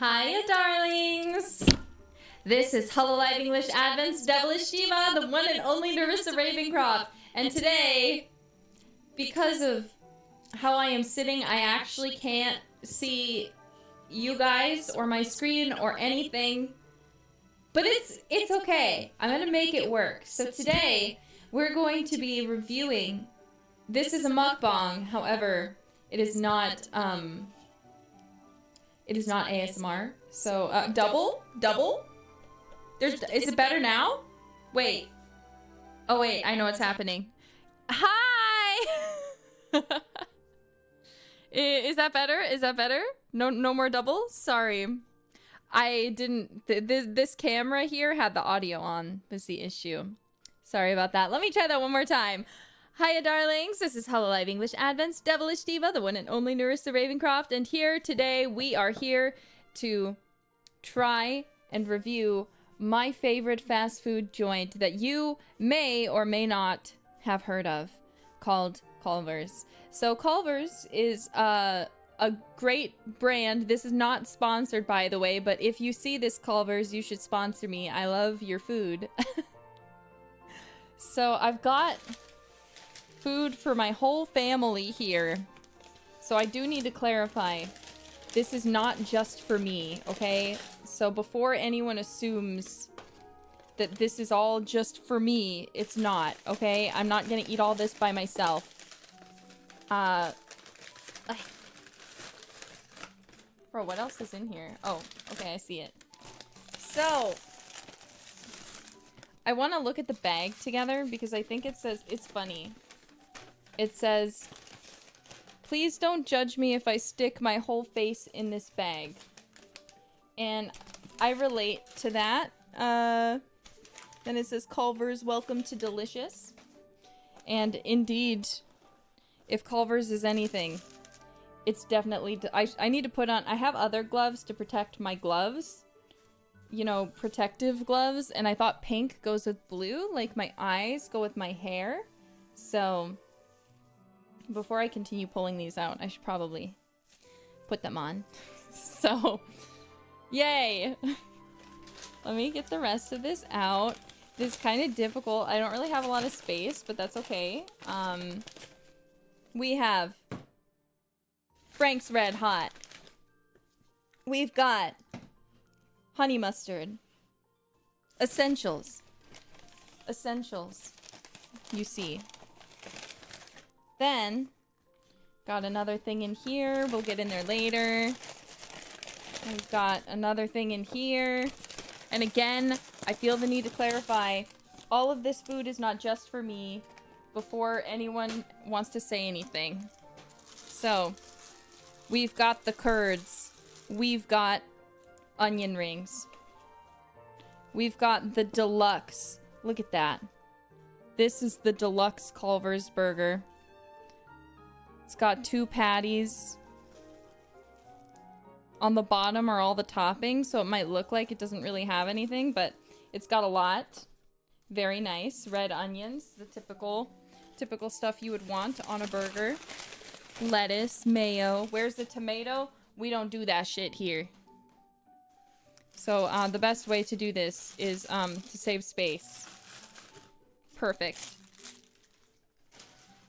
Hiya, darlings! This is Hololive English Advent's Devilish Diva, the one and only Nerissa Ravencroft. And today, because of how I am sitting, I actually can't see you guys or my screen or anything. But it's okay. I'm gonna make it work. So today, we're going to be reviewing. This is a mukbang, however, it is not ASMR. So double? Is it better now? Wait. Oh wait, I know what's happening. Hi! Is that better? Is that better? No more doubles? Sorry. I didn't this camera here had the audio on, was the issue. Sorry about that. Let me try that one more time. Hiya, darlings. This is Hololive English Advent's Devilish Diva, the one and only Nerissa Ravencroft, and here today we are here to try and review my favorite fast food joint that you may or may not have heard of, called Culvers. So Culvers is a great brand. This is not sponsored, by the way, but if you see this Culvers, you should sponsor me. I love your food. So I've got food for my whole family here. So I do need to clarify, this is not just for me, okay? So before anyone assumes that this is all just for me, it's not, okay? I'm not gonna eat all this by myself. Bro, what else is in here? Oh, okay, I see it. So I want to look at the bag together because I think it says, it's funny. It says, please don't judge me if I stick my whole face in this bag. And I relate to that. Then it says, Culvers, welcome to delicious. And indeed, if Culvers is anything, it's definitely, I need to put on, I have other gloves to protect my gloves. You know, protective gloves. And I thought pink goes with blue, like my eyes go with my hair. So before I continue pulling these out, I should probably put them on. So, yay! Let me get the rest of this out. This is kind of difficult. I don't really have a lot of space, but that's okay. We have Frank's Red Hot. We've got honey mustard. Essentials. Essentials. You see. Then, got another thing in here. We'll get in there later. We've got another thing in here. And again, I feel the need to clarify, all of this food is not just for me before anyone wants to say anything. So, we've got the curds. We've got onion rings. We've got the deluxe. Look at that. This is the deluxe Culver's burger. It's got 2 patties. On the bottom are all the toppings, so it might look like it doesn't really have anything, but it's got a lot. Very nice. Red onions, the typical stuff you would want on a burger. Lettuce, mayo. Where's the tomato? We don't do that shit here. So the best way to do this is to save space. Perfect.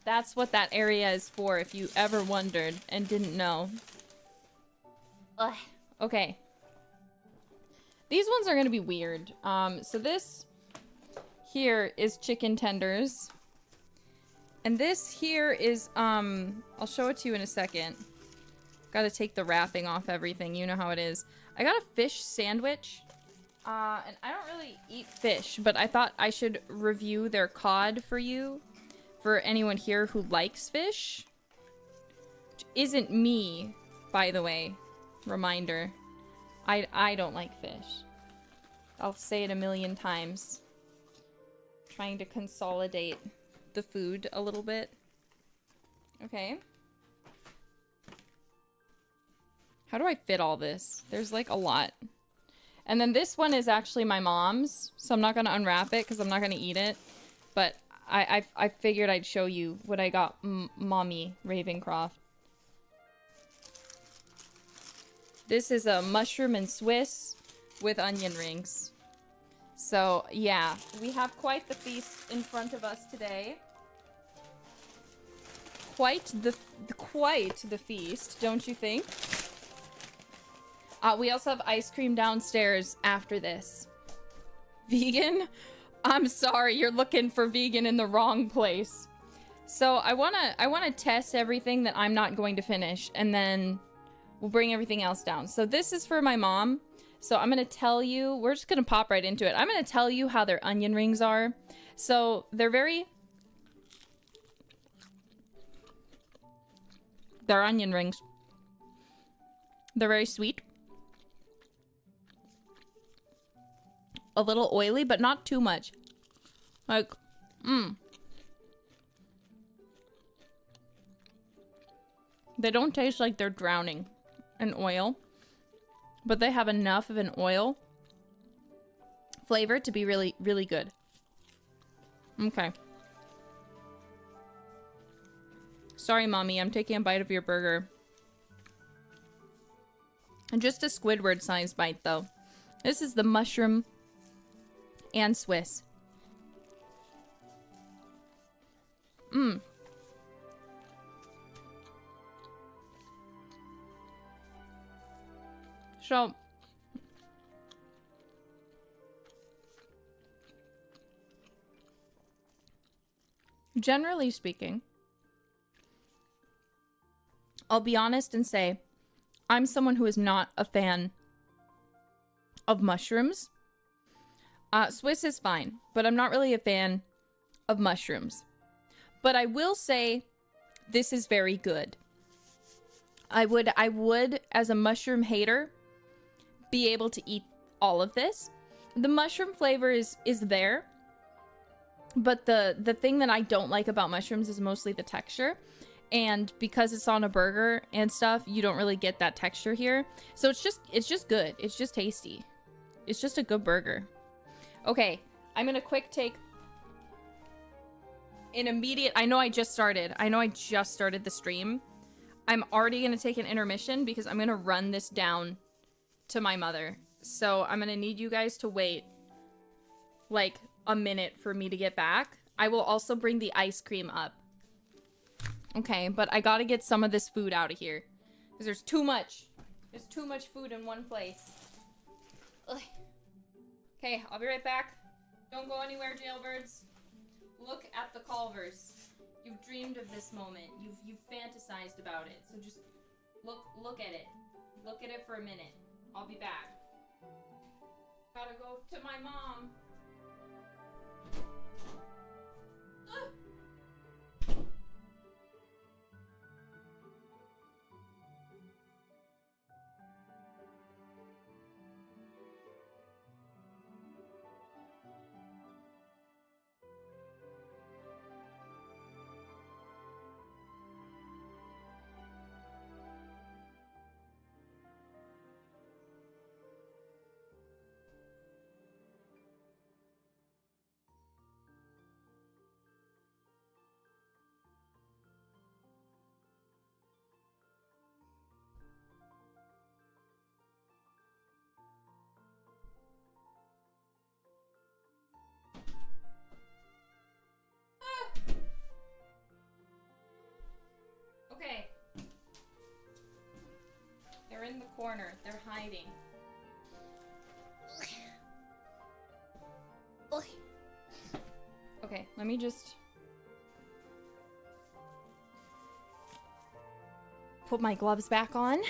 That's what that area is for, if you ever wondered and didn't know. Ugh. Okay. These ones are gonna be weird. So this here is chicken tenders. And this here is, I'll show it to you in a second. Gotta take the wrapping off everything, you know how it is. I got a fish sandwich. And I don't really eat fish, but I thought I should review their cod for you. For anyone here who likes fish. Which isn't me, by the way. Reminder. I don't like fish. I'll say it a million times. Trying to consolidate the food a little bit. Okay. How do I fit all this? There's like a lot. And then this one is actually my mom's, so I'm not gonna unwrap it because I'm not gonna eat it. But I figured I'd show you what I got Mommy Ravencroft. This is a mushroom and Swiss with onion rings. So, yeah, we have quite the feast in front of us today. Quite the feast, don't you think? We also have ice cream downstairs after this. Vegan? I'm sorry, you're looking for vegan in the wrong place. So I wanna test everything that I'm not going to finish, and then we'll bring everything else down. So this is for my mom. So I'm gonna tell you, we're just gonna pop right into it. I'm gonna tell you how their onion rings are. So they're onion rings. They're very sweet. A little oily, but not too much. Like, They don't taste like they're drowning in oil, but they have enough of an oil flavor to be really, really good. Okay. Sorry, Mommy, I'm taking a bite of your burger. And just a Squidward-sized bite, though. This is the mushroom and Swiss. So, generally speaking, I'll be honest and say, I'm someone who is not a fan of mushrooms. Swiss is fine, but I'm not really a fan of mushrooms. But I will say, this is very good. I would, as a mushroom hater, be able to eat all of this. The mushroom flavor is there, but the thing that I don't like about mushrooms is mostly the texture. And because it's on a burger and stuff, you don't really get that texture here. So it's just good. It's just tasty. It's just a good burger. Okay, I'm gonna quick take an immediate... I know I just started the stream. I'm already gonna take an intermission because I'm gonna run this down to my mother. So I'm gonna need you guys to wait like a minute for me to get back. I will also bring the ice cream up. Okay, but I gotta get some of this food out of here because there's too much. There's too much food in one place. Ugh. Okay, I'll be right back. Don't go anywhere, jailbirds. Look at the Culvers. You've dreamed of this moment. You've fantasized about it. So just look at it. Look at it for a minute. I'll be back. Gotta go to my mom. Ugh. Okay. They're in the corner. They're hiding. Okay, let me just put my gloves back on.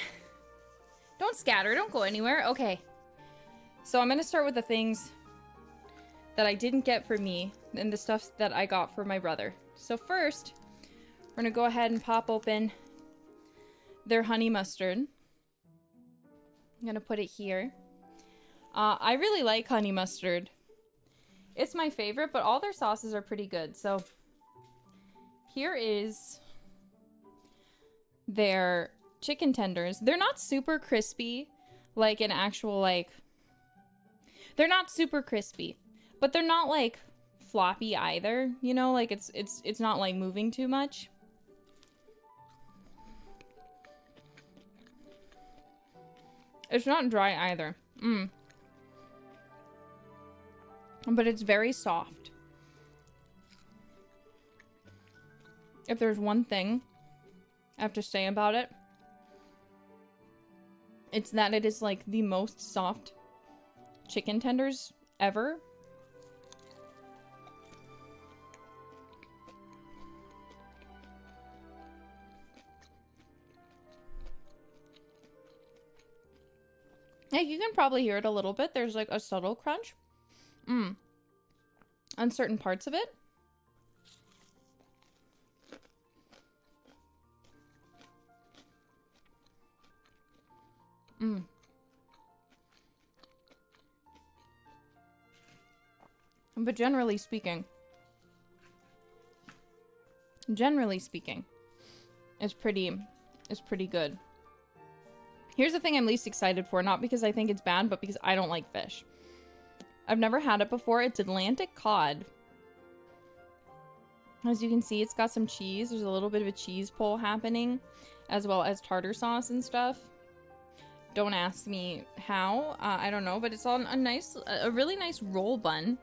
Don't scatter. Don't go anywhere. Okay. So I'm going to start with the things that I didn't get for me and the stuff that I got for my brother. So first, we're going to go ahead and pop open their honey mustard. I'm going to put it here. I really like honey mustard. It's my favorite, but all their sauces are pretty good. So here is their chicken tenders. They're not super crispy like an actual, like... They're not super crispy, but they're not like floppy either, you know, like it's not like moving too much. It's not dry either. But it's very soft. If there's one thing I have to say about it, it's that it is like the most soft chicken tenders ever. Like, you can probably hear it a little bit. There's like a subtle crunch. On certain parts of it. But generally speaking, it's pretty good. Here's the thing I'm least excited for, not because I think it's bad, but because I don't like fish. I've never had it before. It's Atlantic cod. As you can see, it's got some cheese. There's a little bit of a cheese pull happening, as well as tartar sauce and stuff. Don't ask me how. I don't know, but it's on a really nice roll bun.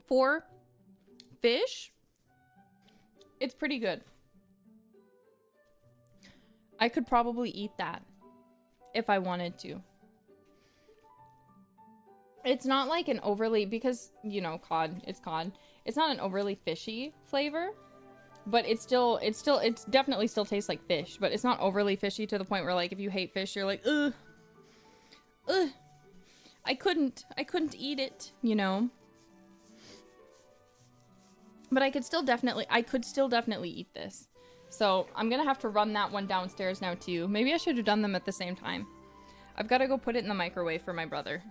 For fish, it's pretty good. I could probably eat that if I wanted to. It's not like an overly, because, you know, cod, it's cod. It's not an overly fishy flavor, but it definitely still tastes like fish, but it's not overly fishy to the point where, like, if you hate fish, you're like, ugh, I couldn't eat it, you know? But I could still definitely eat this. So I'm gonna have to run that one downstairs now too. Maybe I should have done them at the same time. I've got to go put it in the microwave for my brother.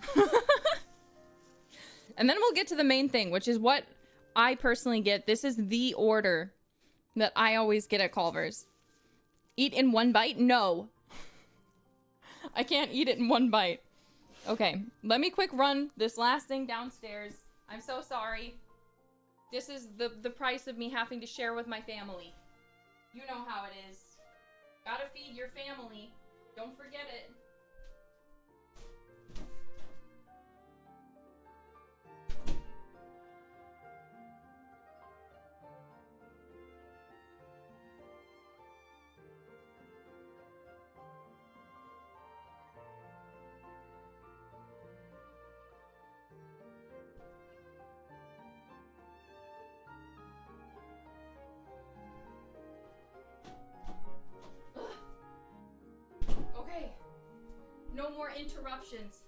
And then we'll get to the main thing, which is what I personally get. This is the order that I always get at Culvers. Eat in one bite? No. I can't eat it in one bite. Okay, let me quick run this last thing downstairs. I'm so sorry. This is the price of me having to share with my family. You know how it is. Gotta feed your family. Don't forget it. Okay. No more interruptions.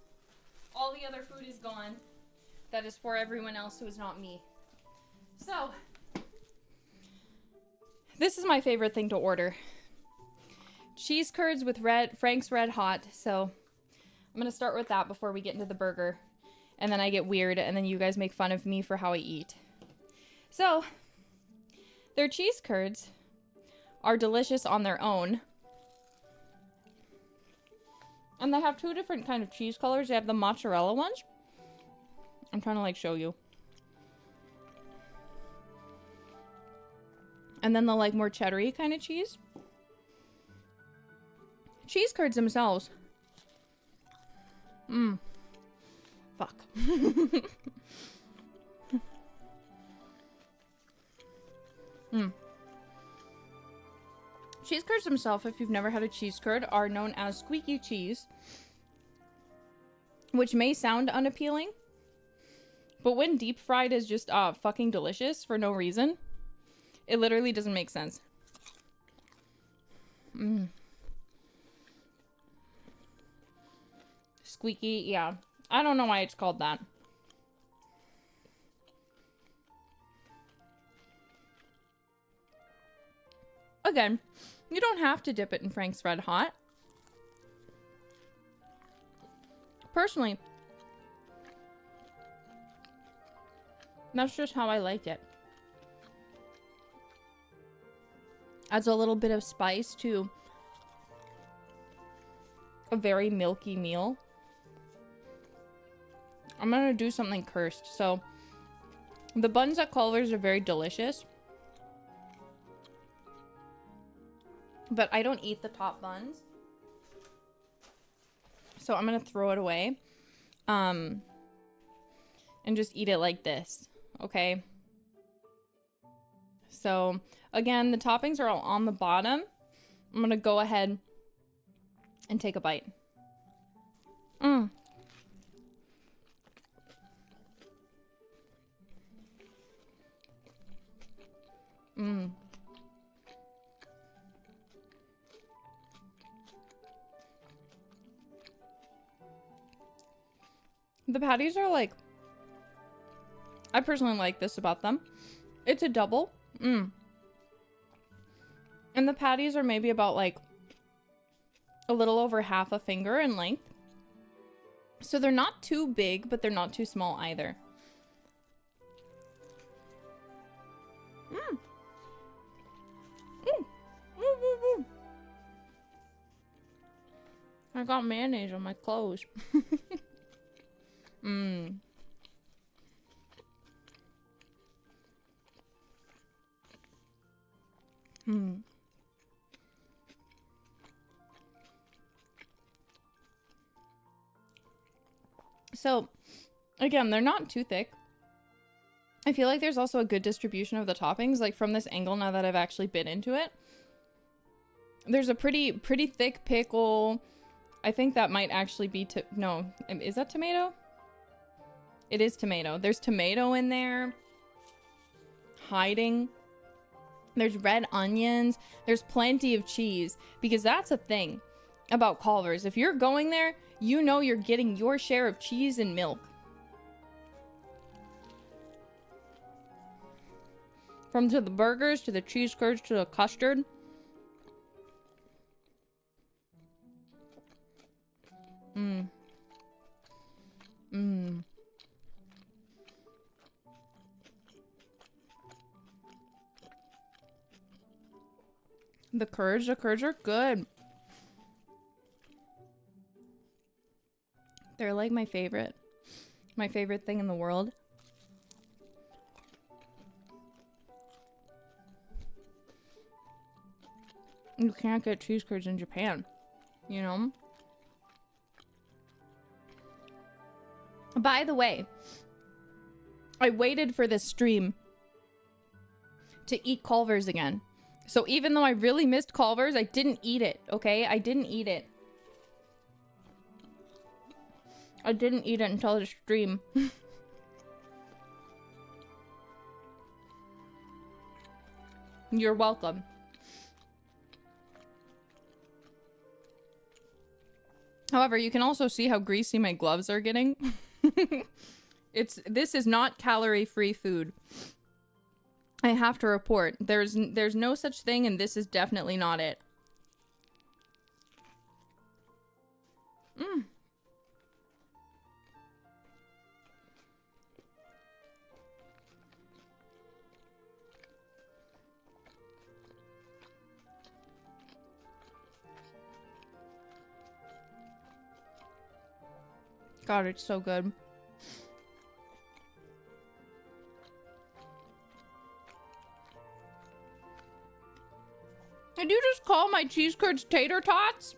All the other food is gone. That is for everyone else who is not me. So, this is my favorite thing to order. Cheese curds with Frank's Red Hot. So, I'm gonna start with that before we get into the burger. And then I get weird, and then you guys make fun of me for how I eat. So, their cheese curds are delicious on their own. And they have two different kind of cheese colors. They have the mozzarella ones. I'm trying to, like, show you. And then the, like, more cheddar-y kind of cheese. Cheese curds themselves. Fuck. Cheese curds themselves, if you've never had a cheese curd, are known as squeaky cheese. Which may sound unappealing. But when deep fried is just fucking delicious for no reason, it literally doesn't make sense. Squeaky, yeah. I don't know why it's called that. Again, you don't have to dip it in Frank's Red Hot. Personally, that's just how I like it. Adds a little bit of spice to a very milky meal. I'm gonna do something cursed. So, the buns at Culvers are very delicious. But I don't eat the top buns. So I'm gonna throw it away. And just eat it like this. Okay? So, again, the toppings are all on the bottom. I'm gonna go ahead and take a bite. Mmm. Mmm. The patties are like... I personally like this about them. It's a double. Mmm. And the patties are maybe about like a little over half a finger in length. So they're not too big, but they're not too small either. Mmm. Mmm. Mmm. I got mayonnaise on my clothes. Mmm. Hmm. So, again, they're not too thick. I feel like there's also a good distribution of the toppings, like from this angle now that I've actually been into it. There's a pretty thick pickle. I think that might actually be no, is that tomato? It is tomato. There's tomato in there. Hiding. There's red onions. There's plenty of cheese. Because that's a thing about Culvers. If you're going there, you know you're getting your share of cheese and milk. From to the burgers, to the cheese curds, to the custard. Mmm. Mmm. The curds are good. They're like my favorite thing in the world. You can't get cheese curds in Japan, you know? By the way, I waited for this stream to eat Culvers again. So even though I really missed Culvers, I didn't eat it, okay? I didn't eat it. I didn't eat it until the stream. You're welcome. However, you can also see how greasy my gloves are getting. This is not calorie-free food. I have to report. There's no such thing, and this is definitely not it. Mmm. God, it's so good. Did you just call my cheese curds tater tots?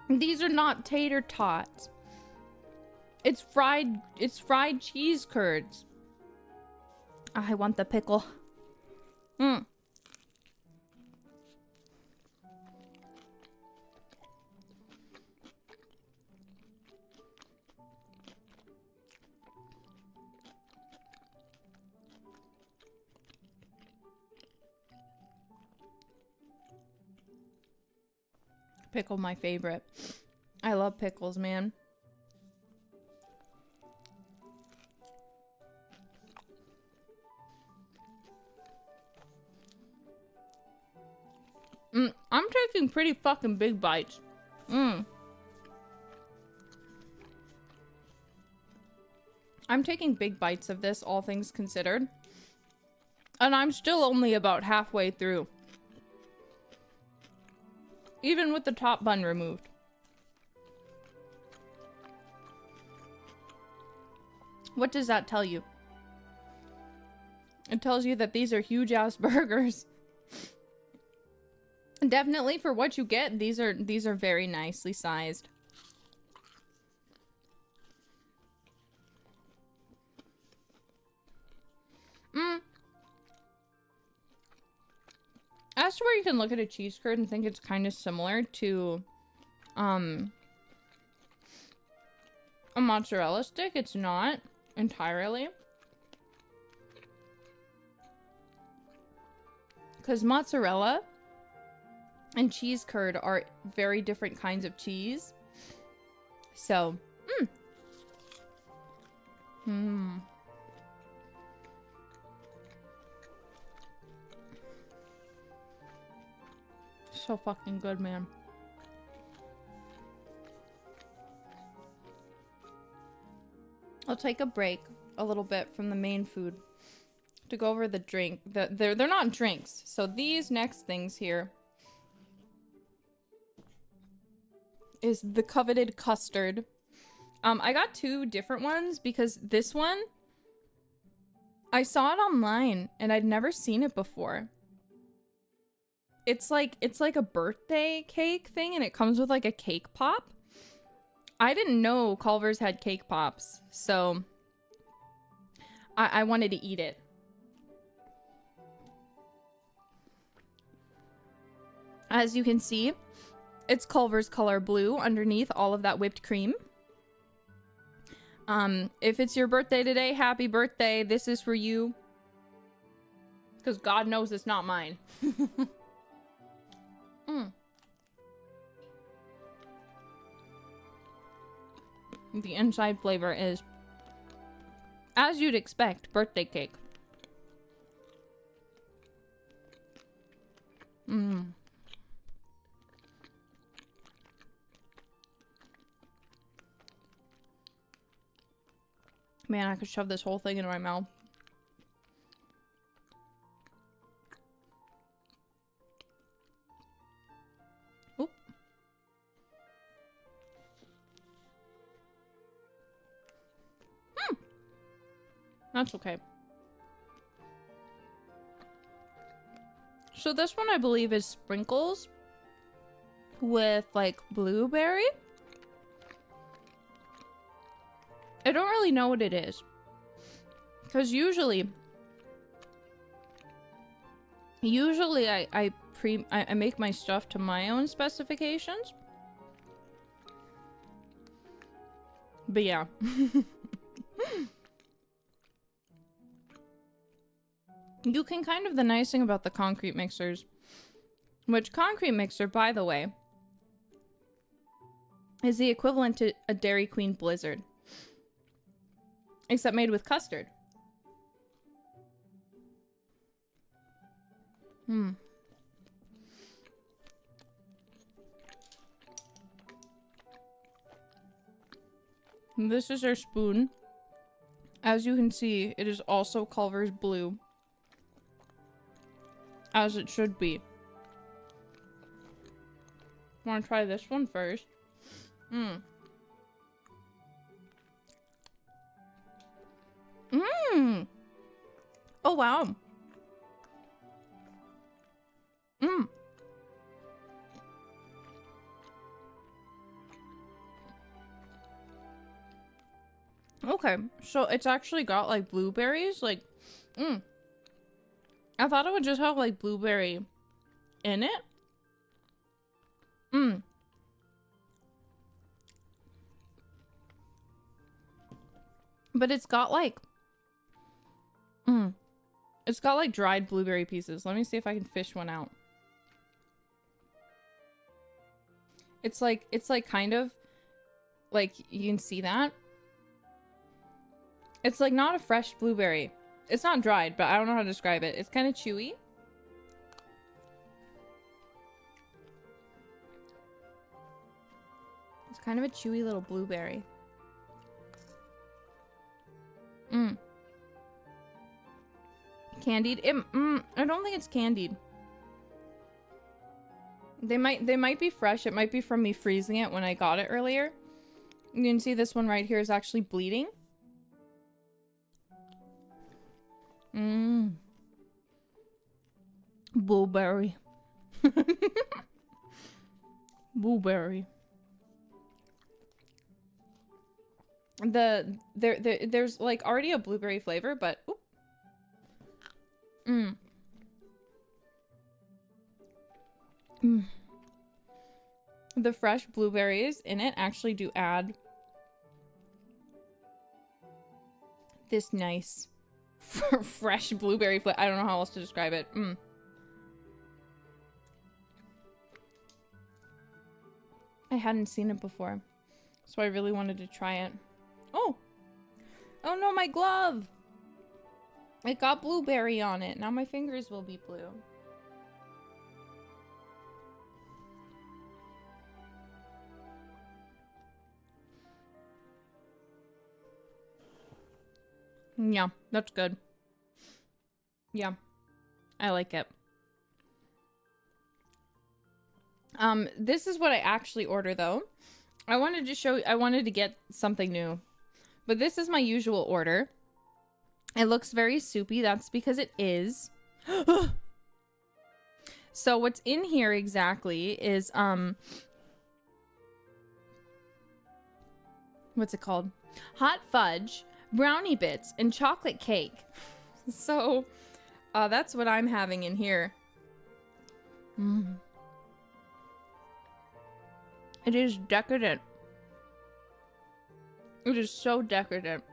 These are not tater tots. It's fried cheese curds. I want the pickle. Mmm. Pickle, my favorite. I love pickles, man. I'm taking pretty fucking big bites. I'm taking big bites of this, all things considered. And I'm still only about halfway through. Even with the top bun removed. What does that tell you? It tells you that these are huge ass burgers. Definitely for what you get, these are very nicely sized. As to where you can look at a cheese curd and think it's kind of similar to a mozzarella stick, it's not entirely. Because mozzarella and cheese curd are very different kinds of cheese. So, so fucking good, man. I'll take a break a little bit from the main food to go over the drink. They're not drinks. So these next things here is the coveted custard. I got two different ones because this one, I saw it online and I'd never seen it before. It's like a birthday cake thing and it comes with like a cake pop. I didn't know Culvers had cake pops, so I wanted to eat it. As you can see, it's Culver's color blue underneath all of that whipped cream. If it's your birthday today, happy birthday. This is for you. Because God knows it's not mine. The inside flavor is, as you'd expect, birthday cake. Man, I could shove this whole thing into my mouth. Oop. That's okay. So this one I believe is sprinkles with like blueberry. I don't really know what it is. Because usually I make my stuff to my own specifications. But yeah. You can kind of, the nice thing about the concrete mixers, which concrete mixer, by the way, is the equivalent to a Dairy Queen Blizzard. Except made with custard. This is our spoon. As you can see, it is also Culver's blue. As it should be. Want to try this one first? Oh, wow. Okay, so it's actually got like blueberries, like, I thought it would just have like blueberry in it. But it's got like, it's got like dried blueberry pieces. Let me see if I can fish one out. It's like kind of like, you can see that. It's like not a fresh blueberry. It's not dried, but I don't know how to describe it. It's kind of chewy. It's kind of a chewy little blueberry. Candied? I don't think it's candied. They might be fresh. It might be from me freezing it when I got it earlier. You can see this one right here is actually bleeding. Blueberry. Blueberry. There's like already a blueberry flavor, but the fresh blueberries in it actually do add this nice fresh blueberry flavor. I don't know how else to describe it. I hadn't seen it before, so I really wanted to try it. Oh no, my glove! It got blueberry on it. Now my fingers will be blue. Yeah, that's good. Yeah, I like it. This is what I actually order though. I wanted to get something new. But this is my usual order. It looks very soupy. That's because it is. So what's in here exactly is what's it called? Hot fudge, brownie bits, and chocolate cake. So that's what I'm having in here. It is decadent. It is so decadent.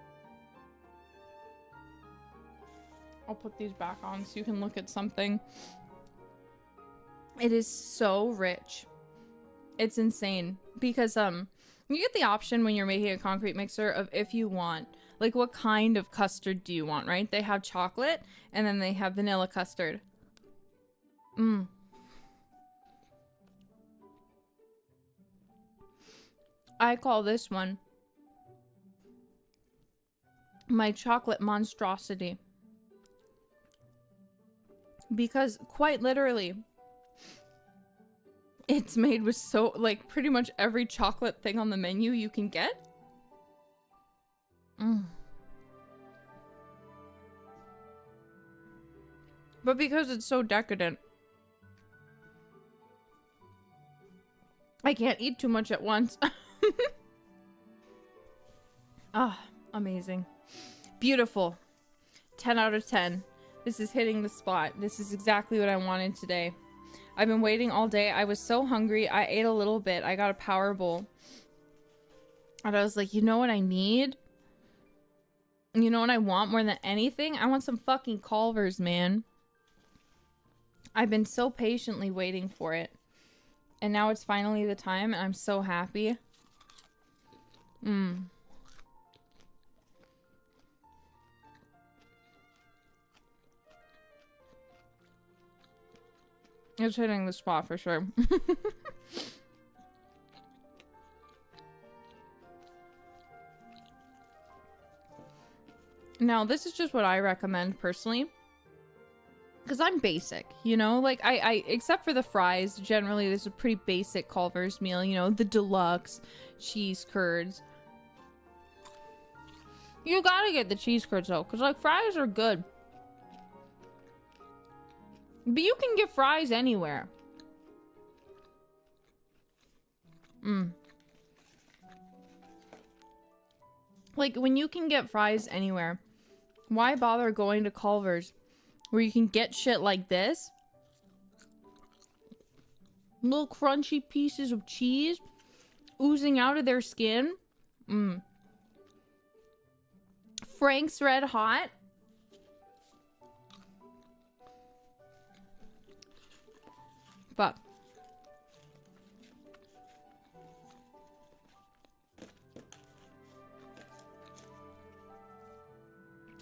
I'll put these back on so you can look at something. It is so rich. It's insane. Because you get the option when you're making a concrete mixer of if you want, like, what kind of custard do you want, right? They have chocolate and then they have vanilla custard. I call this one my chocolate monstrosity. Because quite literally, it's made with so, like, pretty much every chocolate thing on the menu you can get. But because it's so decadent, I can't eat too much at once. Amazing. Beautiful. 10 out of 10. This is hitting the spot. This is exactly what I wanted today. I've been waiting all day. I was so hungry. I ate a little bit. I got a power bowl. And I was like, you know what I need? You know what I want more than anything? I want some fucking Culvers, man. I've been so patiently waiting for it. And now it's finally the time, and I'm so happy. It's hitting the spot for sure. Now, this is just what I recommend personally. Because I'm basic, you know? Like, I except for the fries, generally there's a pretty basic Culver's meal, you know? The deluxe cheese curds. You gotta get the cheese curds, though. Because, like, fries are good. But you can get fries anywhere. Like, when you can get fries anywhere, why bother going to Culver's where you can get shit like this? Little crunchy pieces of cheese oozing out of their skin. Frank's Red Hot. But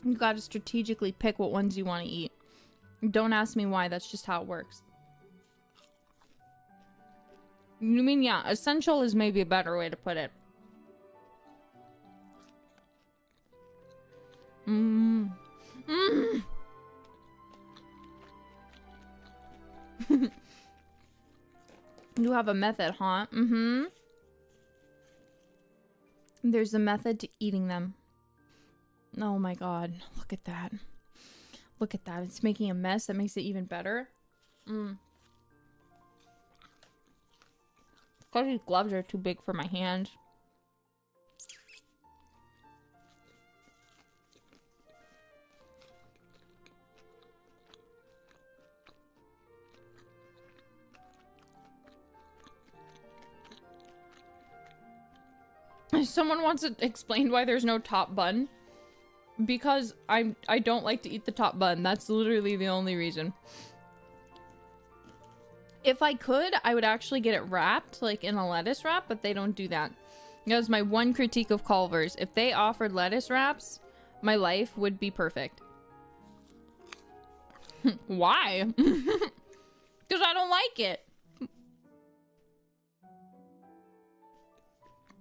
you gotta strategically pick what ones you want to eat. Don't ask me why, that's just how it works. You mean, yeah, essential is maybe a better way to put it. You have a method, huh? Mm-hmm. There's a method to eating them. Oh my god. Look at that. Look at that. It's making a mess. That makes it even better. Because these gloves are too big for my hands. Someone wants it explained why there's no top bun. Because I don't like to eat the top bun. That's literally the only reason. If I could, I would actually get it wrapped, like in a lettuce wrap, but they don't do that. That was my one critique of Culvers. If they offered lettuce wraps, my life would be perfect. Why? Because I don't like it.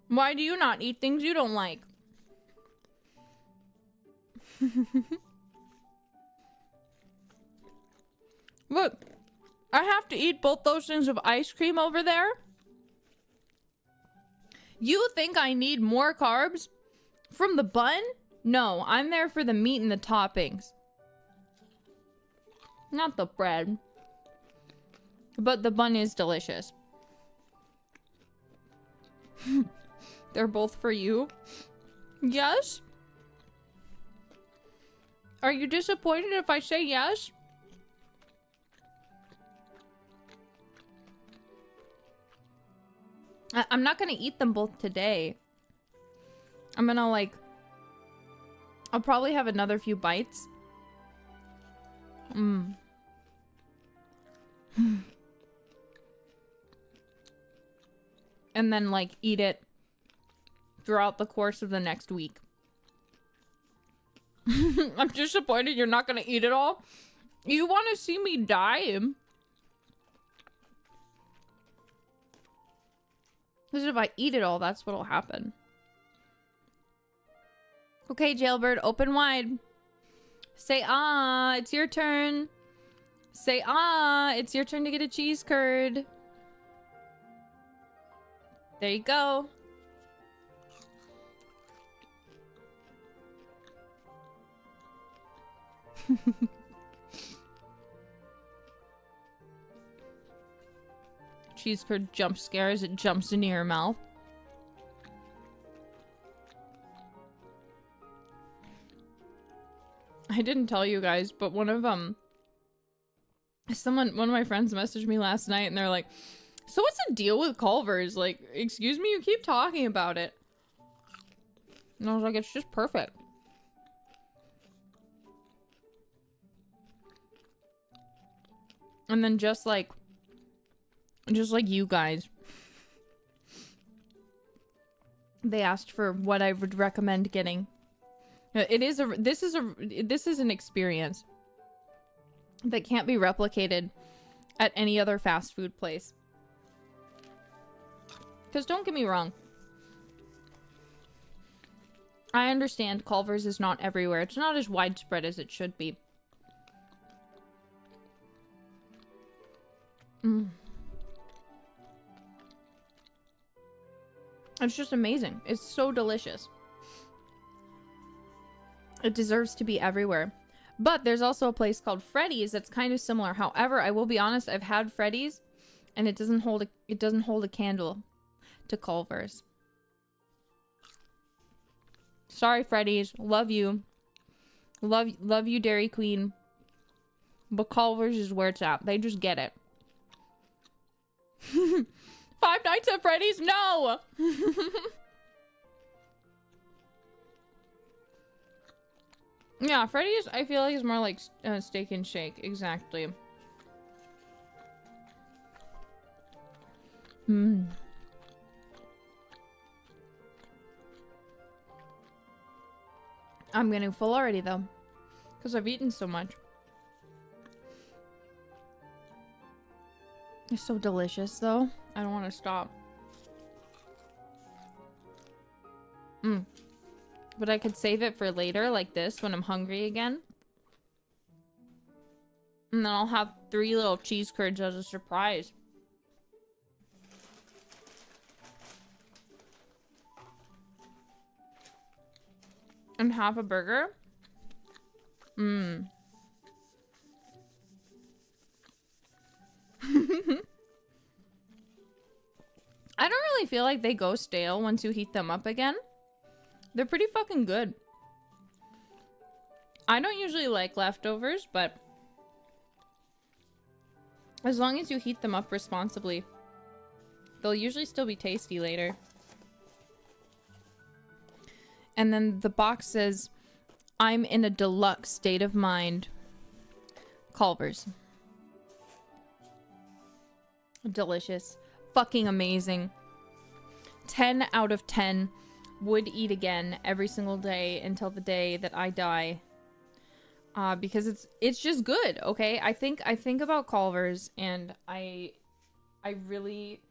Why do you not eat things you don't like? Look, I have to eat both those things of ice cream over there. You think I need more carbs from the bun? No, I'm there for the meat and the toppings. Not the bread. But the bun is delicious. They're both for you? Yes? Are you disappointed if I say yes? I'm not gonna eat them both today. I'm gonna like... I'll probably have another few bites. And then like eat it throughout the course of the next week. I'm disappointed you're not gonna eat it all. You want to see me die? Because if I eat it all, that's what'll happen. Okay, Jailbird, open wide. Say ah, it's your turn. Say ah, it's your turn to get a cheese curd. There you go. Cheese curd jump scares, it jumps into your mouth. I didn't tell you guys, but one of my friends messaged me last night and they're like, so what's the deal with Culvers? Like, excuse me, you keep talking about it. And I was like, it's just perfect. And then just like you guys, they asked for what I would recommend getting. This is an experience that can't be replicated at any other fast food place. Because don't get me wrong, I understand Culver's is not everywhere. It's not as widespread as it should be. It's just amazing. It's so delicious. It deserves to be everywhere. But there's also a place called Freddy's that's kind of similar. However, I will be honest, I've had Freddy's and it doesn't hold a candle to Culver's. Sorry, Freddy's. Love you. Love you, Dairy Queen. But Culver's is where it's at. They just get it. Five Nights at Freddy's? No! Yeah, Freddy's, I feel like, is more like Steak and Shake. Exactly. I'm getting full already, though. Because I've eaten so much. It's so delicious, though. I don't want to stop. But I could save it for later, like this, when I'm hungry again. And then I'll have 3 little cheese curds as a surprise. and half a burger. Mmm. I don't really feel like they go stale once you heat them up again. They're pretty fucking good. I don't usually like leftovers, but as long as you heat them up responsibly, they'll usually still be tasty later. And then the box says, I'm in a deluxe state of mind. Culvers. Delicious. Fucking amazing. 10 out of 10. Would eat again every single day until the day that I die. Because it's just good, okay? I think about Culvers and I really...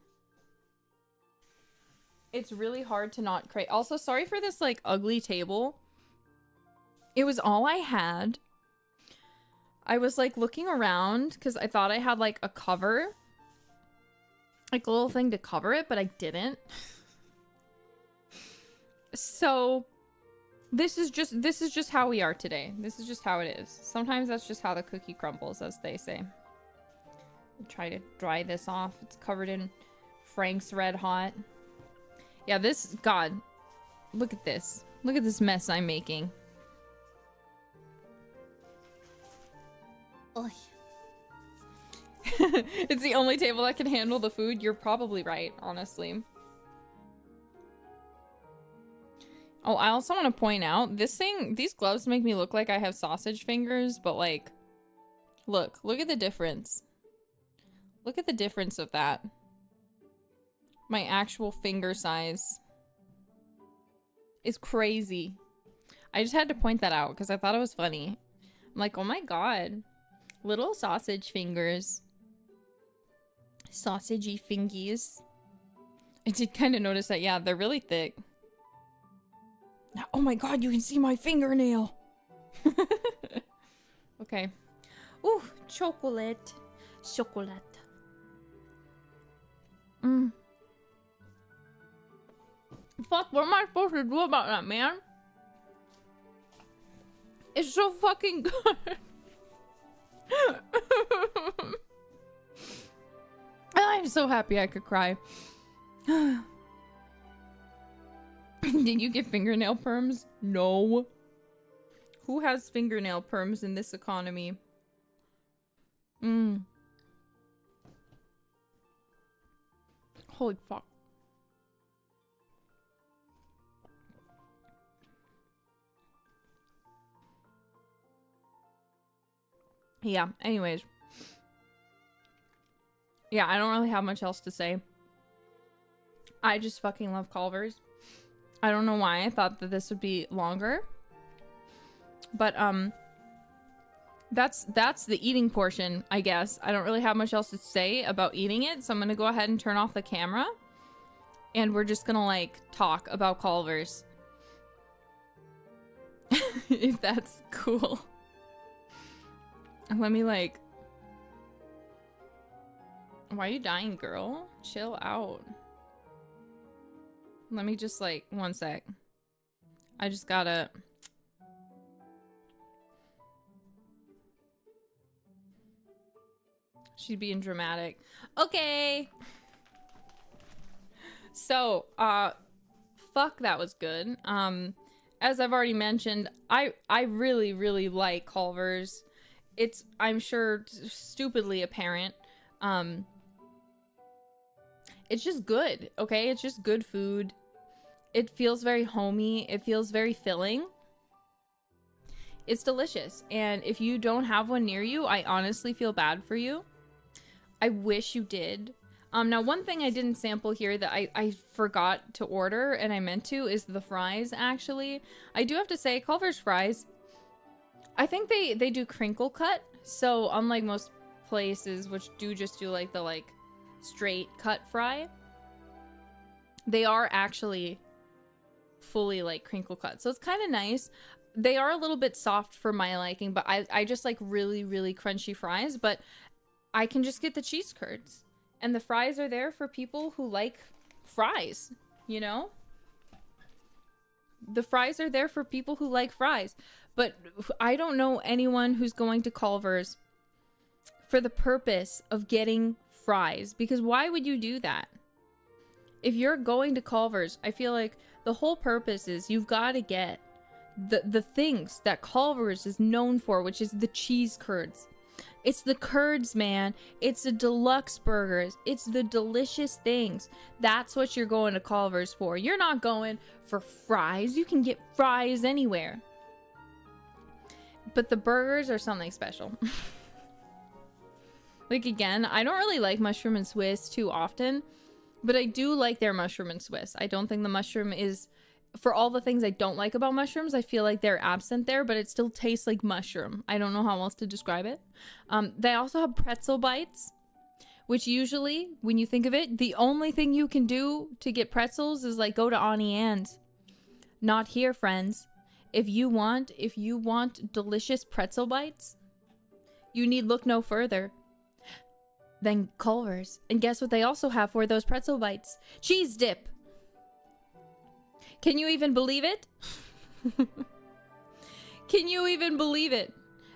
It's really hard to not crave. Also, sorry for this, like, ugly table. It was all I had. I was, like, looking around because I thought I had, like, a cover. Like, a little thing to cover it, but I didn't. So, this is just how we are today. This is just how it is. Sometimes that's just how the cookie crumbles, as they say. I'll try to dry this off. It's covered in Frank's Red Hot. Yeah, this... God. Look at this. Look at this mess I'm making. Oy. It's the only table that can handle the food. You're probably right, honestly. Oh, I also want to point out, these gloves make me look like I have sausage fingers, but like, look at the difference. Look at the difference of that. My actual finger size is crazy. I just had to point that out because I thought it was funny. I'm like, oh my god. Little sausage fingers. Sausagey fingies. I did kind of notice that, yeah, they're really thick. Oh my god, you can see my fingernail. Okay. Ooh, chocolate. Chocolate. Mmm. Fuck, what am I supposed to do about that, man? It's so fucking good. I'm so happy I could cry. Did you get fingernail perms? No. Who has fingernail perms in this economy? Holy fuck. Yeah, anyways. Yeah, I don't really have much else to say. I just fucking love Culvers. I don't know why I thought that this would be longer. But, that's the eating portion, I guess. I don't really have much else to say about eating it, so I'm gonna go ahead and turn off the camera. And we're just gonna, like, talk about Culvers. If that's cool. Let me, like... Why are you dying, girl? Chill out. Let me just, like, one sec. I just gotta... She's being dramatic. Okay! So, fuck, that was good. As I've already mentioned, I really, really like Culvers. It's, I'm sure, stupidly apparent. It's just good, okay? It's just good food. It feels very homey. It feels very filling. It's delicious. And if you don't have one near you, I honestly feel bad for you. I wish you did. Now, one thing I didn't sample here that I forgot to order, and I meant to, is the fries, actually. I do have to say, Culver's fries, I think they do crinkle cut. So, unlike most places, which do just do, like, the, like, straight cut fry, they are actually fully, like, crinkle cut. So, it's kind of nice. They are a little bit soft for my liking, but I just like really, really crunchy fries, but I can just get the cheese curds. And the fries are there for people who like fries, you know? The fries are there for people who like fries. But I don't know anyone who's going to Culvers for the purpose of getting fries. Because why would you do that? If you're going to Culvers, I feel like the whole purpose is you've got to get the things that Culvers is known for, which is the cheese curds. It's the curds, man. It's the deluxe burgers. It's the delicious things. That's what you're going to Culvers for. You're not going for fries. You can get fries anywhere. But the burgers are something special. Like, again, I don't really like mushroom and Swiss too often, but I do like their mushroom and Swiss. I don't think the mushroom is... For all the things I don't like about mushrooms, I feel like they're absent there, but it still tastes like mushroom. I don't know how else to describe it. They also have pretzel bites, which usually, when you think of it, the only thing you can do to get pretzels is like go to Onee-san's. Not here, friends. If you want delicious pretzel bites, you need look no further than Culvers. And guess what they also have for those pretzel bites? Cheese dip. Can you even believe it? Can you even believe it?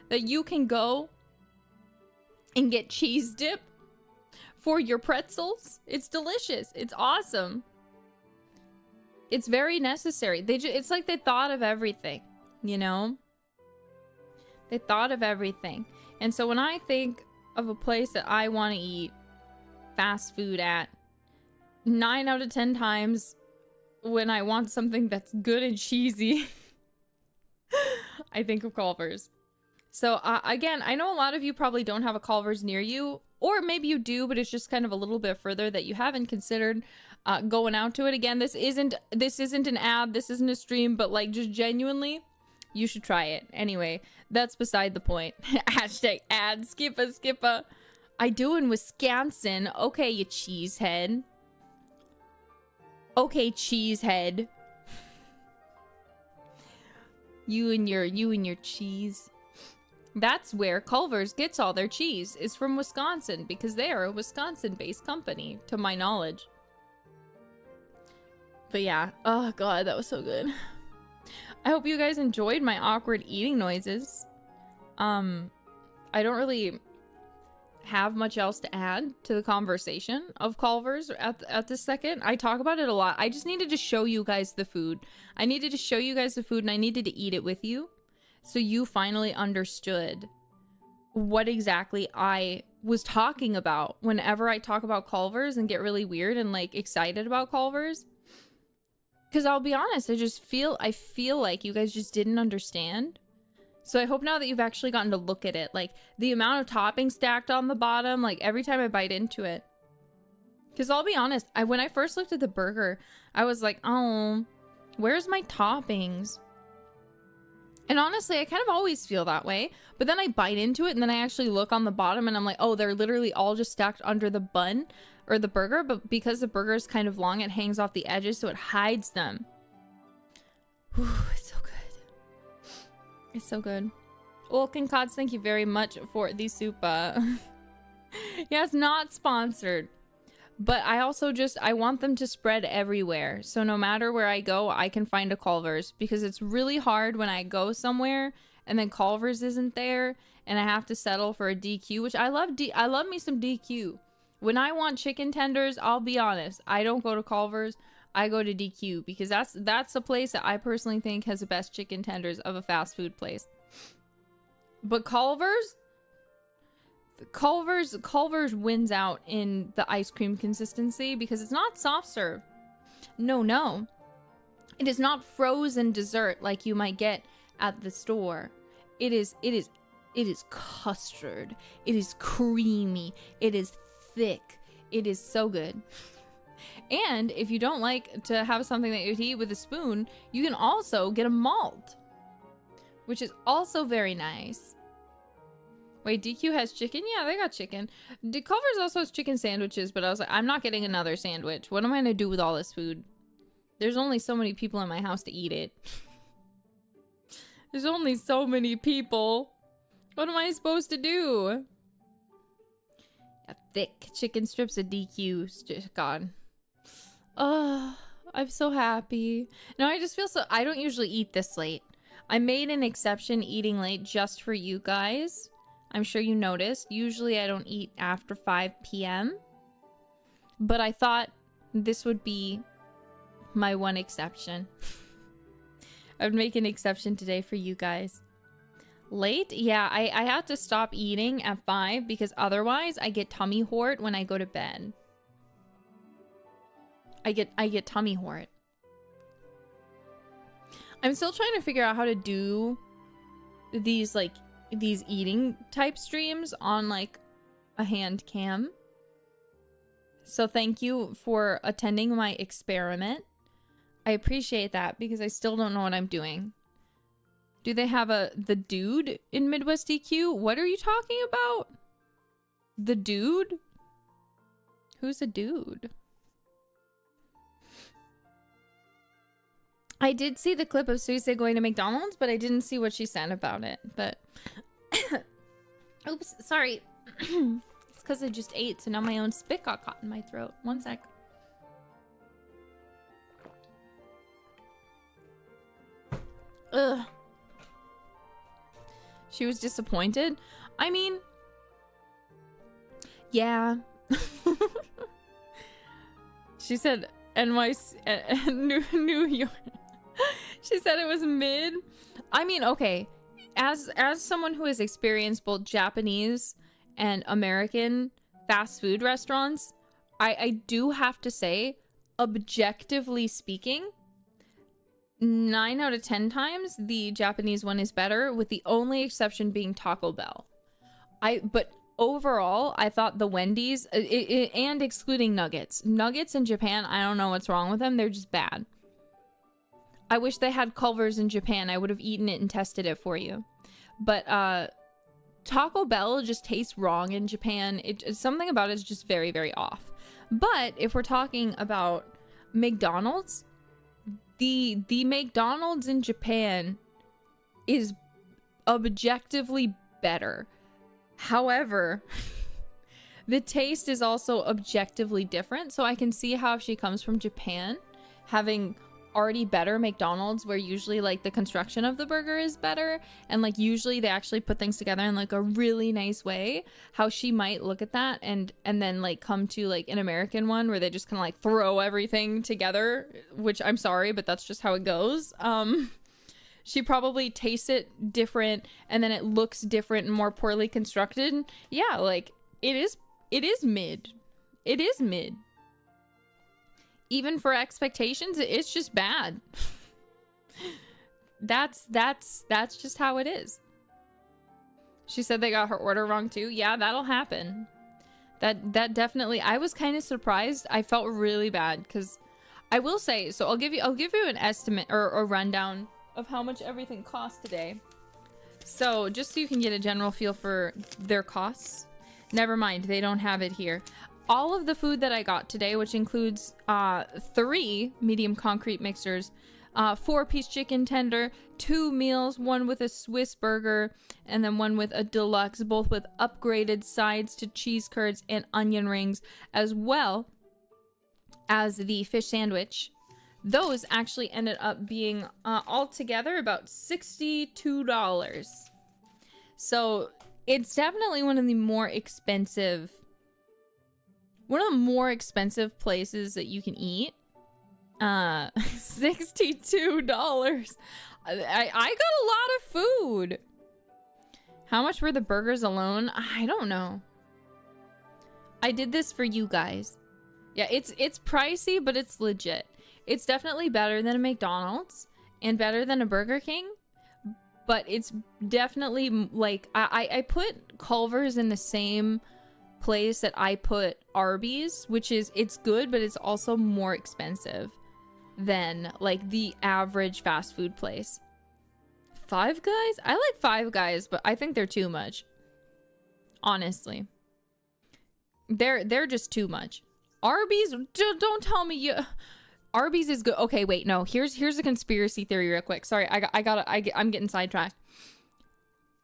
That you can go and get cheese dip for your pretzels? It's delicious. It's awesome. It's very necessary. It's like they thought of everything, you know? They thought of everything. And so when I think of a place that I want to eat fast food at, 9 out of 10 times... when I want something that's good and cheesy, I think of Culvers. So, again, I know a lot of you probably don't have a Culvers near you, or maybe you do, but it's just kind of a little bit further that you haven't considered going out to it. Again, this isn't an ad, this isn't a stream, but like just genuinely, you should try it. Anyway, that's beside the point. Hashtag ad, skippa. I do in Wisconsin. Okay, you cheesehead. Okay, cheesehead. You and your cheese. That's where Culvers gets all their cheese, is from Wisconsin, because they are a Wisconsin-based company, to my knowledge. But yeah, oh god, that was so good. I hope you guys enjoyed my awkward eating noises. I don't really have much else to add to the conversation of Culvers at this second. I talk about it a lot. I just needed to show you guys the food. I needed to show you guys the food, and I needed to eat it with you, so you finally understood what exactly I was talking about whenever I talk about Culvers and get really weird and like excited about Culvers. Because I'll be honest, I feel like you guys just didn't understand. So I hope now that you've actually gotten to look at it, like the amount of toppings stacked on the bottom, like every time I bite into it. Because I'll be honest, when I first looked at the burger, I was like, oh, where's my toppings? And honestly, I kind of always feel that way. But then I bite into it and then I actually look on the bottom and I'm like, oh, they're literally all just stacked under the bun or the burger. But because the burger is kind of long, it hangs off the edges, so it hides them. Whew, it's so good. It's so good. Olkin Cods, thank you very much for the soup. Yes, not sponsored. But I also I want them to spread everywhere. So no matter where I go, I can find a Culvers. Because it's really hard when I go somewhere and then Culvers isn't there and I have to settle for a DQ, which I love me some DQ. When I want chicken tenders, I'll be honest, I don't go to Culvers. I go to DQ because that's a place that I personally think has the best chicken tenders of a fast food place. But Culvers wins out in the ice cream consistency because it's not soft serve. No. It is not frozen dessert like you might get at the store. It is custard. It is creamy. It is thick. It is so good. And if you don't like to have something that you eat with a spoon, you can also get a malt, which is also very nice. Wait, DQ has chicken? Yeah, they got chicken. Culvers also has chicken sandwiches, but I was like, I'm not getting another sandwich. What am I going to do with all this food? There's only so many people in my house to eat it. There's only so many people. What am I supposed to do? Thick chicken strips of DQ. God. Oh, I'm so happy. No, I just feel so... I don't usually eat this late. I made an exception eating late just for you guys. I'm sure you noticed. Usually I don't eat after 5 p.m. But I thought this would be my one exception. I would make an exception today for you guys. Late? Yeah, I have to stop eating at 5 because otherwise I get tummy hort when I go to bed. I get tummy hort. I'm still trying to figure out how to do these eating type streams on like a hand cam. So thank you for attending my experiment. I appreciate that because I still don't know what I'm doing. Do they have the dude in Midwest DQ? What are you talking about? The dude? Who's a dude? I did see the clip of Susie going to McDonald's, but I didn't see what she said about it. But oops, sorry. It's because I just ate, so now my own spit got caught in my throat. One sec. Ugh. She was disappointed. I mean, yeah. She said NYC, New York. She said it was mid. I mean, okay. As someone who has experienced both Japanese and American fast food restaurants, I do have to say, objectively speaking, 9 out of 10 times the Japanese one is better, with the only exception being Taco Bell. But overall, I thought the Wendy's, and excluding nuggets in Japan, I don't know what's wrong with them. They're just bad. I wish they had Culvers in Japan. I would have eaten it and tested it for you. But Taco Bell just tastes wrong in Japan. Something about it is just very, very off. But if we're talking about McDonald's, the McDonald's in Japan is objectively better. However, the taste is also objectively different. So I can see how if she comes from Japan, having already better McDonald's, where usually like the construction of the burger is better, and like usually they actually put things together in like a really nice way, how she might look at that and then like come to like an American one where they just kind of like throw everything together, which I'm sorry, but that's just how it goes. She probably tastes it different, and then it looks different and more poorly constructed. Yeah, like it is mid. It is mid. Even for expectations, it's just bad. That's just how it is. She said they got her order wrong too. Yeah, that'll happen. That definitely. I was kind of surprised. I felt really bad because I will say, so I'll give you an estimate or a rundown of how much everything cost today. So just so you can get a general feel for their costs. Never mind, they don't have it here. All of the food that I got today, which includes 3 medium concrete mixers, 4-piece chicken tender, 2 meals, 1 with a Swiss burger, and then 1 with a deluxe, both with upgraded sides to cheese curds and onion rings, as well as the fish sandwich. Those actually ended up being altogether about $62. So it's definitely one of the more expensive places that you can eat. $62. I got a lot of food. How much were the burgers alone? I don't know. I did this for you guys. Yeah, it's pricey, but it's legit. It's definitely better than a McDonald's and better than a Burger King, but it's definitely like I put Culvers in the same place that I put Arby's, which is it's good, but it's also more expensive than like the average fast food place. Five Guys? I like Five Guys, but I think they're too much. Honestly. They're just too much. Arby's, don't tell me you... Arby's is good. Okay, wait, no. Here's a conspiracy theory real quick. Sorry, I'm getting sidetracked.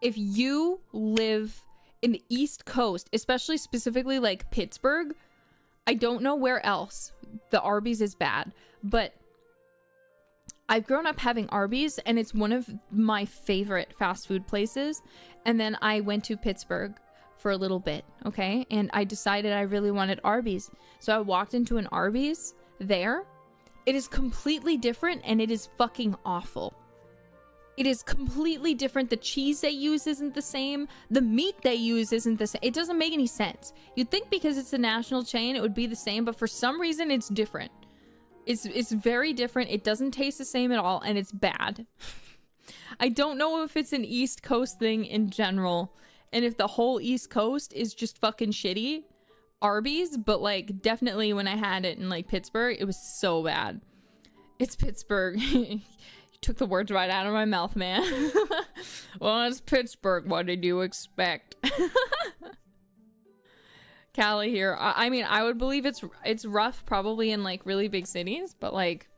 If you live in the East Coast, especially specifically like Pittsburgh, I don't know where else the Arby's is bad, but I've grown up having Arby's, and it's one of my favorite fast food places. And then I went to Pittsburgh for a little bit, okay? And I decided I really wanted Arby's. So I walked into an Arby's there. It is completely different, and it is fucking awful. It is completely different. The cheese they use isn't the same. The meat they use isn't the same. It doesn't make any sense. You'd think because it's a national chain, it would be the same, but for some reason, it's different. It's very different. It doesn't taste the same at all, and it's bad. I don't know if it's an East Coast thing in general, and if the whole East Coast is just fucking shitty Arby's, but like definitely when I had it in like Pittsburgh, it was so bad. It's Pittsburgh. You took the words right out of my mouth, man. Well, it's Pittsburgh. What did you expect? Callie here. I mean, I would believe it's rough probably in like really big cities, but like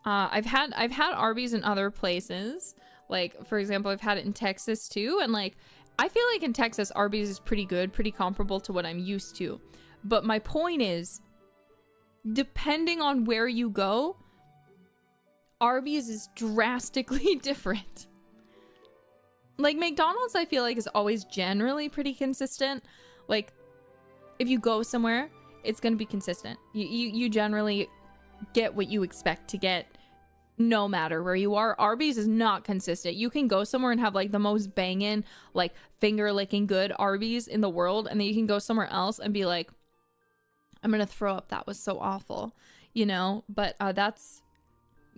I've had Arby's in other places. Like for example, I've had it in Texas too, and like I feel like in Texas Arby's is pretty good, pretty comparable to what I'm used to. But my point is, depending on where you go, Arby's is drastically different. Like McDonald's I feel like is always generally pretty consistent. Like if you go somewhere, it's going to be consistent. You generally get what you expect to get no matter where you are. Arby's is not consistent. You can go somewhere and have like the most banging, like finger licking good Arby's in the world, and then you can go somewhere else and be like, I'm going to throw up. That was so awful, you know? But that's,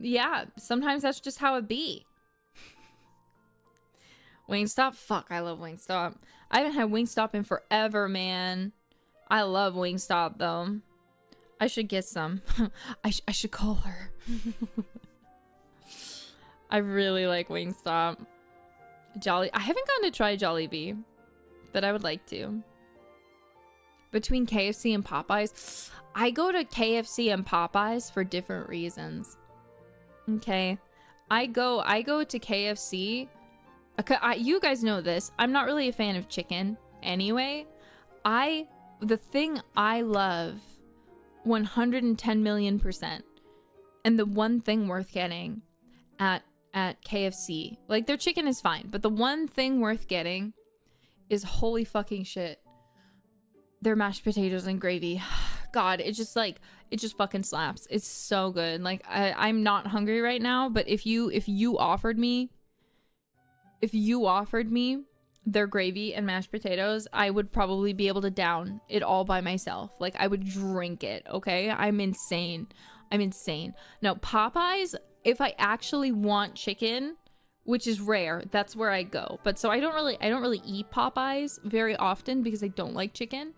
yeah, sometimes that's just how it be. Wingstop? Fuck, I love Wingstop. I haven't had Wingstop in forever, man. I love Wingstop though. I should get some. I should call her. I really like Wingstop. I haven't gotten to try Jollibee, but I would like to. Between KFC and Popeyes, I go to KFC and Popeyes for different reasons. Okay, I go to KFC. You guys know this. I'm not really a fan of chicken anyway. The thing I love 110 million %, and the one thing worth getting at KFC, like their chicken is fine, but the one thing worth getting is, holy fucking shit, their mashed potatoes and gravy. God, it just fucking slaps. It's so good. Like I'm not hungry right now, but if you offered me their gravy and mashed potatoes, I would probably be able to down it all by myself. Like I would drink it, okay? I'm insane. Now, Popeyes, if I actually want chicken, which is rare, that's where I go. But so I don't really eat Popeyes very often because I don't like chicken.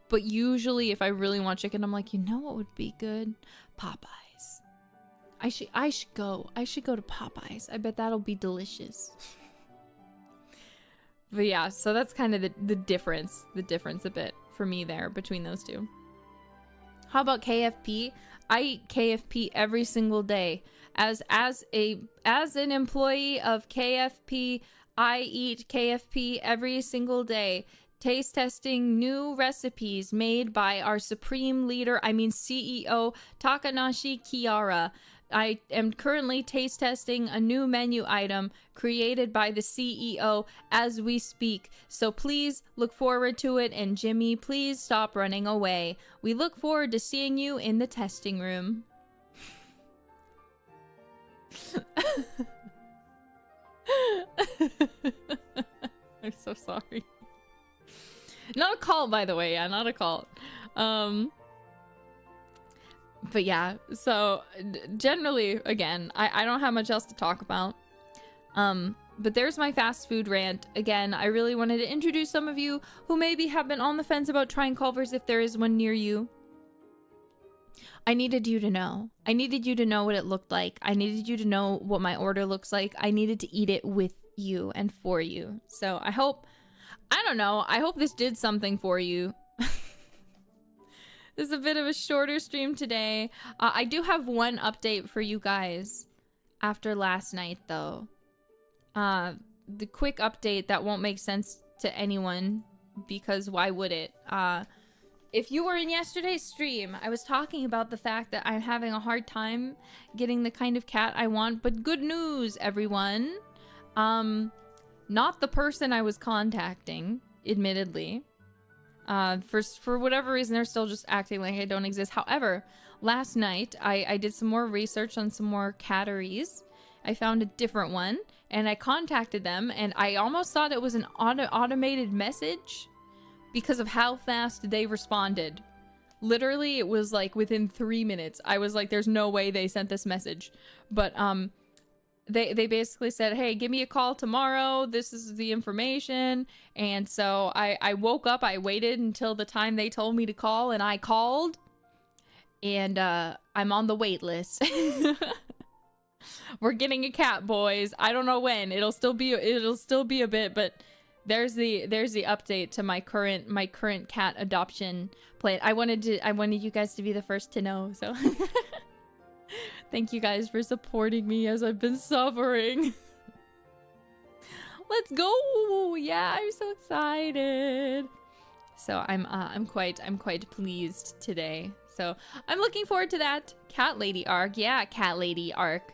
But usually if I really want chicken, I'm like, you know what would be good? Popeyes. I should go to Popeyes. I bet that'll be delicious. But yeah, so that's kind of the difference a bit for me there between those two. How about KFP? I eat KFP every single day. As an employee of KFP, I eat KFP every single day. Taste testing new recipes made by our supreme leader, CEO Takanashi Kiara. I am currently taste testing a new menu item created by the CEO as we speak. So please look forward to it, and Jimmy, please stop running away. We look forward to seeing you in the testing room. I'm so sorry. Not a cult, by the way. Yeah, not a cult. But yeah, so generally, again, I don't have much else to talk about. But there's my fast food rant. Again, I really wanted to introduce some of you who maybe have been on the fence about trying Culvers if there is one near you. I needed you to know. I needed you to know what it looked like. I needed you to know what my order looks like. I needed to eat it with you and for you. So I hope this did something for you. This is a bit of a shorter stream today. I do have one update for you guys after last night, though. The quick update that won't make sense to anyone, because why would it? if you were in yesterday's stream, I was talking about the fact that I'm having a hard time getting the kind of cat I want, but good news, everyone. Not the person I was contacting, admittedly. For whatever reason, they're still just acting like I don't exist. However, last night, I did some more research on some more catteries. I found a different one, and I contacted them, and I almost thought it was an automated message because of how fast they responded. Literally, it was like within 3 minutes. I was like, there's no way they sent this message. But they basically said, hey, give me a call tomorrow. This is the information. And so I woke up, I waited until the time they told me to call, and I called. And I'm on the wait list. We're getting a cat, boys. I don't know when. It'll still be a bit, but there's the update to my current cat adoption plan. I wanted you guys to be the first to know, so thank you guys for supporting me as I've been suffering. Let's go! Yeah, I'm so excited. So I'm quite pleased today. So I'm looking forward to that cat lady arc. Yeah, cat lady arc.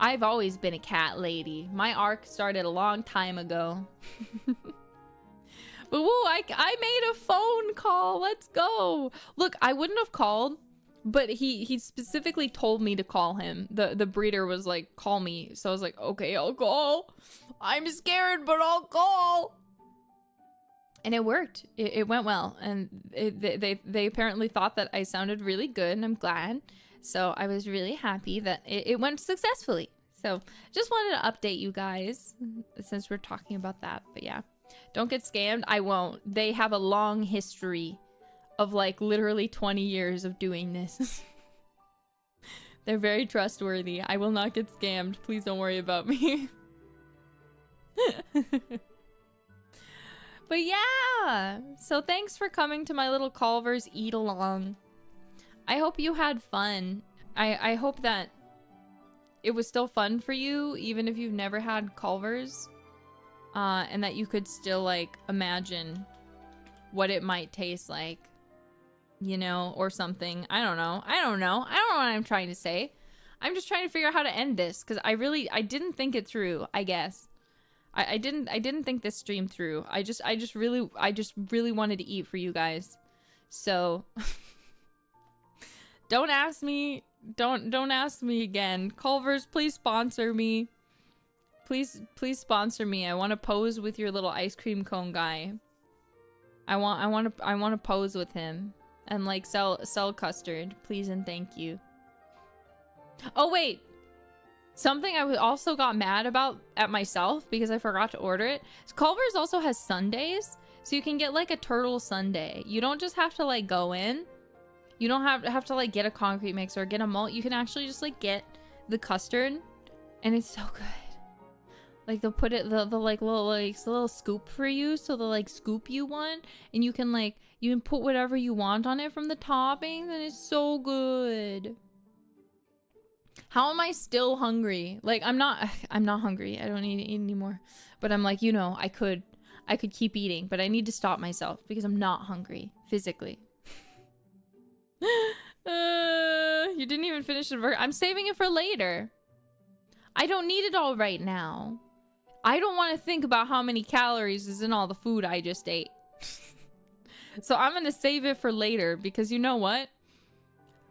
I've always been a cat lady. My arc started a long time ago. But whoa, I made a phone call. Let's go. Look, I wouldn't have called, but he specifically told me to call him. The breeder was like, call me. So I was like, okay, I'll call. I'm scared, but I'll call. And it worked. It went well. And they apparently thought that I sounded really good, and I'm glad. So I was really happy that it went successfully. So just wanted to update you guys since we're talking about that. But yeah, don't get scammed. I won't. They have a long history of like literally 20 years of doing this. They're very trustworthy. I will not get scammed. Please don't worry about me. But yeah, so thanks for coming to my little Culvers eat along. I hope you had fun. I hope that it was still fun for you, even if you've never had Culvers. And that you could still, like, imagine what it might taste like. You know, or something. I don't know. I don't know what I'm trying to say. I'm just trying to figure out how to end this, because I didn't think it through, I guess. I didn't think this stream through. I just really wanted to eat for you guys. So don't ask me again. Culvers, please sponsor me. Please sponsor me. I want to pose with your little ice cream cone guy. I want to pose with him and like sell custard, please and thank you. Oh wait. Something I also got mad about at myself because I forgot to order it. Culvers also has sundaes, so you can get like a turtle sundae. You don't just have to like go in. You don't have to like get a concrete mix or get a malt. You can actually just like get the custard, and it's so good. Like they'll put it the like little scoop for you, so they'll like scoop you one, and you can put whatever you want on it from the toppings, and it's so good. How am I still hungry? Like, I'm not hungry. I don't need to eat anymore. But I'm like, you know, I could keep eating, but I need to stop myself because I'm not hungry physically. You didn't even finish the burger. I'm saving it for later. I don't need it all right now. I don't want to think about how many calories is in all the food I just ate. So I'm going to save it for later because you know what?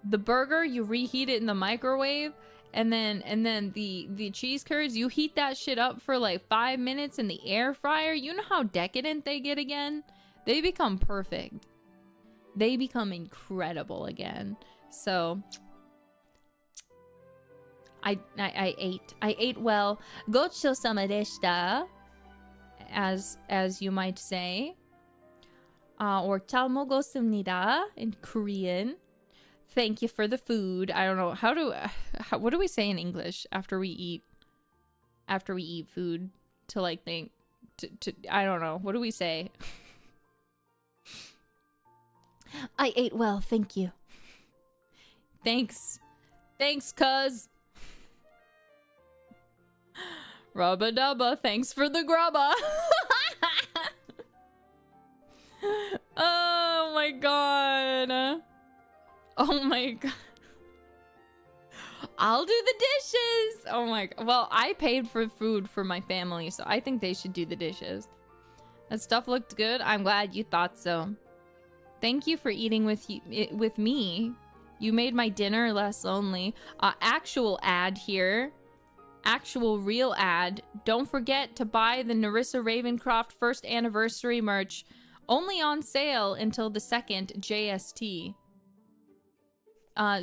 The burger, you reheat it in the microwave, and then the cheese curds, you heat that shit up for like 5 minutes in the air fryer. You know how decadent they get again? They become perfect. They become incredible again. So I ate well. Gochou-sama deshita, as you might say. Or 잘먹었습니다 in Korean. Thank you for the food. I don't know what do we say in English after we eat food to like think to I don't know. What do we say? I ate well, thank you. Thanks, cuz. Rubba dubba, thanks for the grubba. Oh my my god. Oh my god. I'll do the dishes. Oh my god. Well, I paid for food for my family, so I think they should do the dishes. That stuff looked good. I'm glad you thought so. Thank you for eating with me. You made my dinner less lonely. Actual ad here. Actual real ad. Don't forget to buy the Nerissa Ravencroft first anniversary merch. Only on sale until the 2nd JST.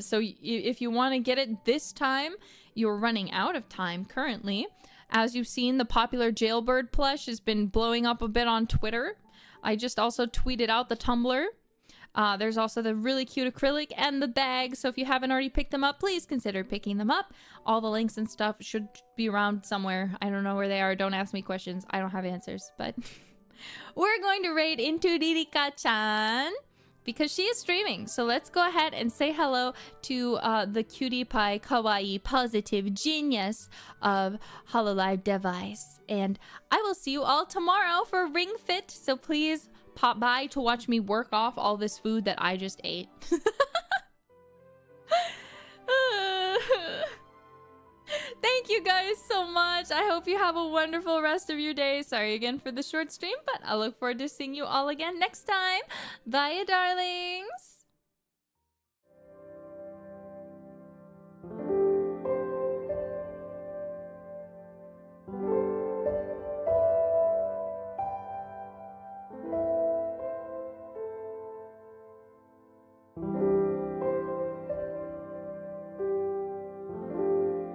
So if you want to get it this time, you're running out of time currently. As you've seen, the popular Jailbird plush has been blowing up a bit on Twitter. I just also tweeted out the Tumblr. There's also the really cute acrylic and the bag. So if you haven't already picked them up, please consider picking them up. All the links and stuff should be around somewhere. I don't know where they are. Don't ask me questions. I don't have answers. But we're going to raid into Ririka-chan because she is streaming. So let's go ahead and say hello to the cutie pie kawaii positive genius of Hololive device. And I will see you all tomorrow for Ring Fit. So please pop by to watch me work off all this food that I just ate. Thank you guys so much. I hope you have a wonderful rest of your day. Sorry again for the short stream, but I look forward to seeing you all again next time. Bye, darlings.